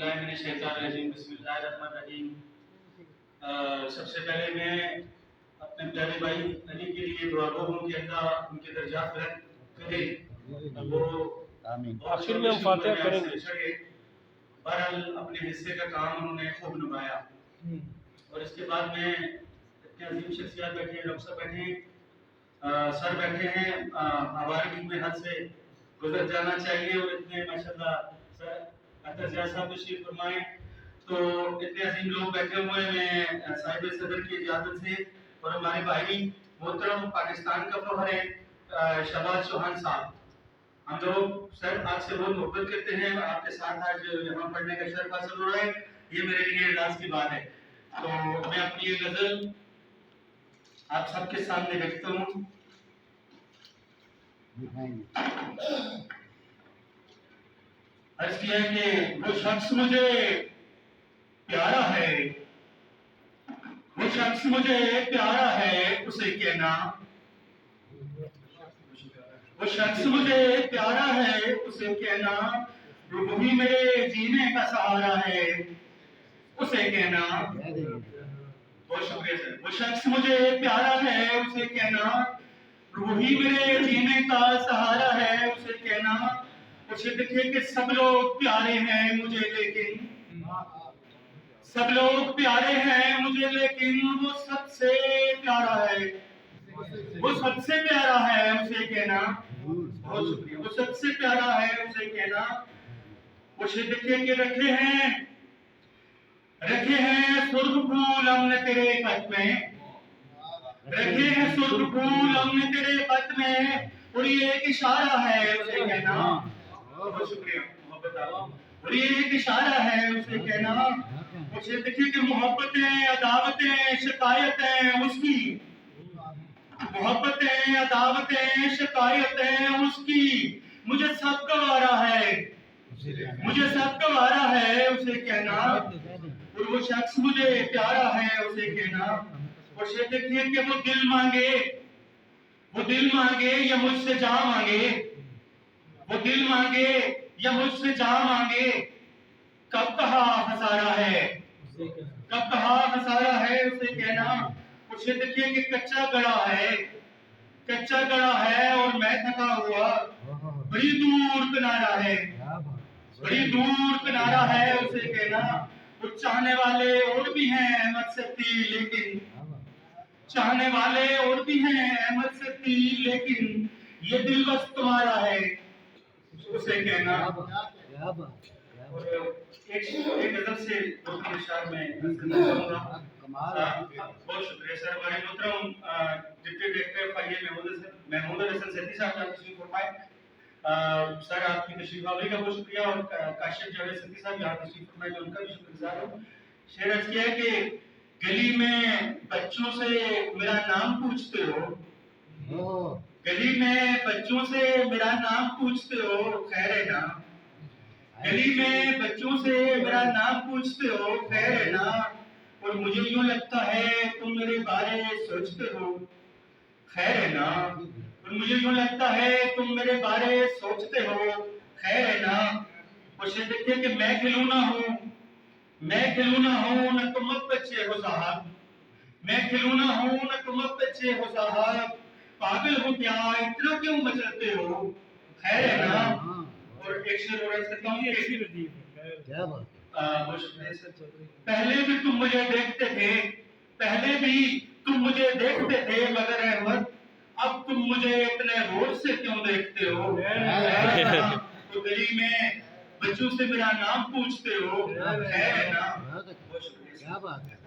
बिस्मिल्लाहिर्रहमानिर्रहीम बिस्मिल्लाहिर्रहमानिर्रहीम। सबसे पहले मैं अपने प्यारे भाई अली के लिए दुआ गो हूँ कि अल्लाह उनके दर्जात बुलंद करे। वो आखिर में हम फातिहा करेंगे। बहरहाल अपने हिस्से का काम उन्होंने खूब निभाया। और इसके बाद में इतने अजीम शख्सियत बैठे हैं, डॉक्टर साहब बैठे हैं, सर बैठे हैं, आवारगी में हद से गुजर जाना चाहिए। और इतने माशाल्लाह सर अतजिया साहब तशरीफ फरमाए। तो इतने अजीम लोग बैठे हुए हैं। मैं साहिब सदर की इजाजत से और हमारे भाई मोहतरम पाकिस्तान का फखर है शहबाज चौहान साहब, हम लोग सर आपसे बहुत मोहब्बत करते हैं। आपके साथ आज यहाँ पढ़ने का शर्फ हासिल हो रहा है, ये मेरे लिए एहसास की बात है। तो मैं अपनी ये गजल आप सबके सामने रखता हूँ। अर्ज किया कि वो शख्स मुझे प्यारा है, वो शख्स मुझे प्यारा है, उसे कहना। वो शख्स मुझे प्यारा है, उसे कहना। वही मेरे जीने का सहारा है, उसे कहना। बहुत शुक्रिया सर। वो शख्स मुझे प्यारा है, उसे कहना। वही मेरे जीने का सहारा है, उसे कहना। उसे दिखे कि सब लोग प्यारे हैं मुझे, लेकिन सब लोग प्यारे हैं मुझे, लेकिन वो सबसे प्यारा है, वो सबसे प्यारा है, उसे कहना। बहुत शुक्रिया। वो सबसे प्यारा है, उसे कहना। उसे दिखे कि रखे हैं सुर्ख फूल हमने तेरे खत में, रखे हैं सुर्ख फूल हमने तेरे खत में, और ये एक इशारा है, उसे कहना। बहुत शुक्रिया मोहब्बत। और ये एक इशारा है, उसे कहना। उसे दिखे कि मोहब्बतें अदावतें शिकायतें उसकी, मोहब्बतें अदावतें शिकायतें उसकी, मुझे सब गवारा है, मुझे सब गवारा है, उसे कहना। और वो शख्स मुझे प्यारा है, उसे कहना। उसे देखिए कि वो दिल मांगे या मुझसे जा मांगे, वो दिल मांगे या मुझसे जा मांगे। कब कहा हसारा है, कब कहा हसारा है, उसे कहना। उसे देखिए कि कच्चा गड़ा है और मैं थका हुआ, बड़ी दूर किनारा है, बड़ी दूर किनारा है, उसे कहना। वो चाहने वाले और भी हैं अहमद सत्ती, लेकिन चाहने वाले और भी हैं अहमद सत्ती, लेकिन ये दिल बस तुम्हारा है, उसे कहना। और एक गजल से बहुत शुक्रिया सर। हमारे मोहतरम डिप्टी डायरेक्टर फाइए महमूद हसन सत्ती साहब का तशरीफ फरमाए। सर आपकी तशरीफ आवरी का बहुत शुक्रिया। और काशिफ जावेद सत्ती साहब यहाँ तशरीफ फरमाए, तो उनका भी शुक्रगुजार हूँ। शेर अर्ज किया है कि गली में बच्चों से मेरा नाम पूछते हो, गली में बच्चों से मेरा नाम पूछते हो, खैर है ना। गली में बच्चों से मेरा नाम पूछते हो, खैर है ना। और मुझे यूं लगता है तुम मेरे बारे सोचते हो, खैर है ना। और मुझे यूं लगता है तुम मेरे बारे सोचते हो, खैर है ना। उसे देखिए कि मैं खिलौना हूँ, मैं खिलौना हूँ, न तुम अब बच्चे हो साहब, मैं खिलौना हूँ, न तुम अब बच्चे हो साहब। पागल हो क्या, इतना क्यों मचलते हो, खैर है ना। और एक शेर और करता हूँ। क्या बात। पहले भी तुम मुझे देखते थे, पहले भी तुम मुझे देखते थे, मगर अहमद अब तुम मुझे इतने रोज से क्यों देखते हो। तो गली में बच्चों से मेरा नाम पूछते हो, है ना। क्या बात है।